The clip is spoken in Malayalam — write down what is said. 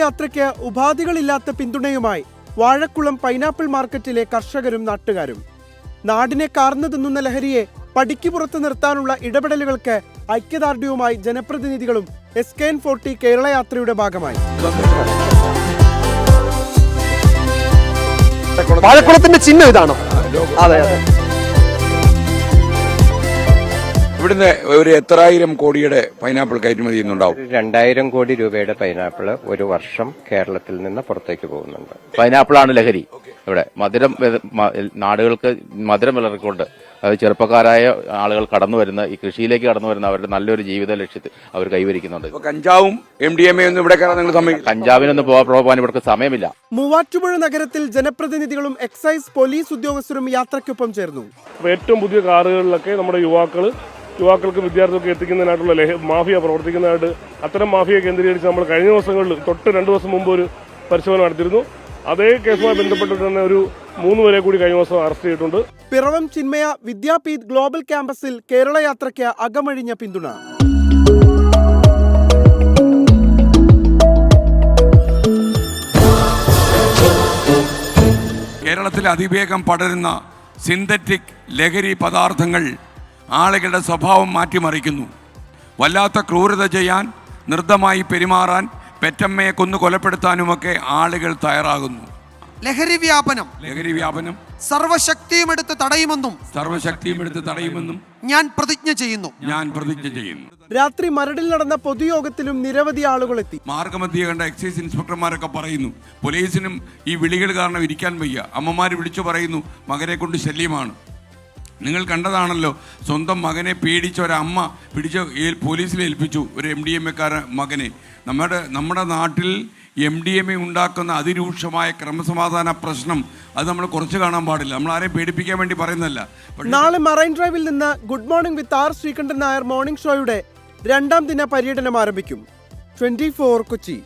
യാത്രയ്ക്ക് ഉപാധികളില്ലാത്ത പിന്തുണയുമായി വാഴക്കുളം പൈനാപ്പിൾ മാർക്കറ്റിലെ കർഷകരും നാട്ടുകാരും. നാടിനെ കാർന്നു തിന്നുന്ന ലഹരിയെ പടിക്ക് പുറത്ത് നിർത്താനുള്ള ഇടപെടലുകൾക്ക് ഐക്യദാർഢ്യവുമായി ജനപ്രതിനിധികളും SKN40 കേരള യാത്രയുടെ ഭാഗമായി. വാഴക്കുളത്തിന്റെ ചിഹ്നം ഇതാണോ? അതെ അതെ. ഇവിടുന്ന് ഒരു എത്രായിരം കോടിയുടെ പൈനാപ്പിൾ കയറ്റുമതി ചെയ്യുന്നുണ്ടാവും. 2000 കോടി രൂപയുടെ പൈനാപ്പിൾ ഒരു വർഷം കേരളത്തിൽ നിന്ന് പുറത്തേക്ക് പോകുന്നുണ്ട്. പൈനാപ്പിളാണ് ലഹരി. ഇവിടെ മധുരം നാടുകൾക്ക് മധുരം വിളറിക്കൊണ്ട് ചെറുപ്പക്കാരായ ആളുകൾ കടന്നു വരുന്ന ഈ കൃഷിയിലേക്ക് കടന്നു വരുന്ന അവരുടെ നല്ലൊരു ജീവിത ലക്ഷ്യത്തിൽ അവർ കൈവരിക്കുന്നുണ്ട്. കഞ്ചാവും MDMA ഒന്നും ഇവിടെ കഞ്ചാവിനൊന്നും പോകാൻ ഇവർക്ക് സമയമില്ല. മൂവാറ്റുപുഴ നഗരത്തിൽ ജനപ്രതിനിധികളും എക്സൈസ് പോലീസ് ഉദ്യോഗസ്ഥരും യാത്രയ്ക്കൊപ്പം ചേർന്നു. ഏറ്റവും പുതിയ കാറുകളിലൊക്കെ നമ്മുടെ യുവാക്കൾക്ക് വിദ്യാർത്ഥികൾക്ക് എത്തിക്കുന്നതിനായിട്ടുള്ള മാഫിയ പ്രവർത്തിക്കുന്നതായിട്ട് അത്തരം മാഫിയ കേന്ദ്രീകരിച്ച് നമ്മൾ കഴിഞ്ഞ ദിവസങ്ങളിൽ തൊട്ട് 2 ദിവസം മുമ്പ് ഒരു പരിശോധന നടത്തിയിരുന്നു. അതേ കേസുമായി ബന്ധപ്പെട്ട് തന്നെ ഒരു 3 പേരെ കൂടി കഴിഞ്ഞ ദിവസം അറസ്റ്റ് ചെയ്തിട്ടുണ്ട്. പിറവം ചിന്മയ വിദ്യാപീഠ് ഗ്ലോബൽ ക്യാമ്പസിൽ കേരള യാത്രയ്ക്ക് അകമഴിഞ്ഞ പിന്തുണ. കേരളത്തിൽ അതിവേഗം പടരുന്ന സിന്തറ്റിക് ലഹരി പദാർത്ഥങ്ങൾ ആളുകളുടെ സ്വഭാവം മാറ്റിമറിക്കുന്നു. വല്ലാത്ത ക്രൂരത ചെയ്യാൻ, നൃത്തമായി പെരുമാറാൻ, പെറ്റമ്മയെ കൊന്നു കൊലപ്പെടുത്താനുമൊക്കെ ആളുകൾ തയ്യാറാകുന്നു. ലഹരി വ്യാപനം സർവശക്തിയും എടുത്ത് തടയുമെന്നും ഞാൻ പ്രതിജ്ഞ ചെയ്യുന്നു. രാത്രി മരടിൽ നടന്ന പൊതുയോഗത്തിലും നിരവധി ആളുകൾ എത്തി. മാർഗമധ്യേ കണ്ട എക്സൈസ് ഇൻസ്പെക്ടർമാരൊക്കെ പറയുന്നു, പോലീസിനും ഈ വിളികൾ കാരണം ഇരിക്കാൻ വയ്യ. അമ്മമാർ വിളിച്ചു പറയുന്നു, മകനെ കൊണ്ട് ശല്യമാണ്. നിങ്ങൾ കണ്ടതാണല്ലോ, സ്വന്തം മകനെ പേടിച്ച ഒരമ്മ പിടിച്ച് പോലീസിൽ ഏൽപ്പിച്ചു ഒരു MDMA മകനെ. നമ്മുടെ നാട്ടിൽ MDMA ഉണ്ടാക്കുന്ന അതിരൂക്ഷമായ ക്രമസമാധാന പ്രശ്നം അത് നമ്മൾ കുറച്ച് കാണാൻ പാടില്ല. നമ്മൾ ആരെയും പേടിപ്പിക്കാൻ വേണ്ടി പറയുന്നതല്ല. നാളെ മറൈൻ ഡ്രൈവിൽ നിന്ന് good morning with R Sreekandan Nair morning ഷോയുടെ 2ാം ദിന പര്യടനം ആരംഭിക്കും. 24 കൊച്ചി.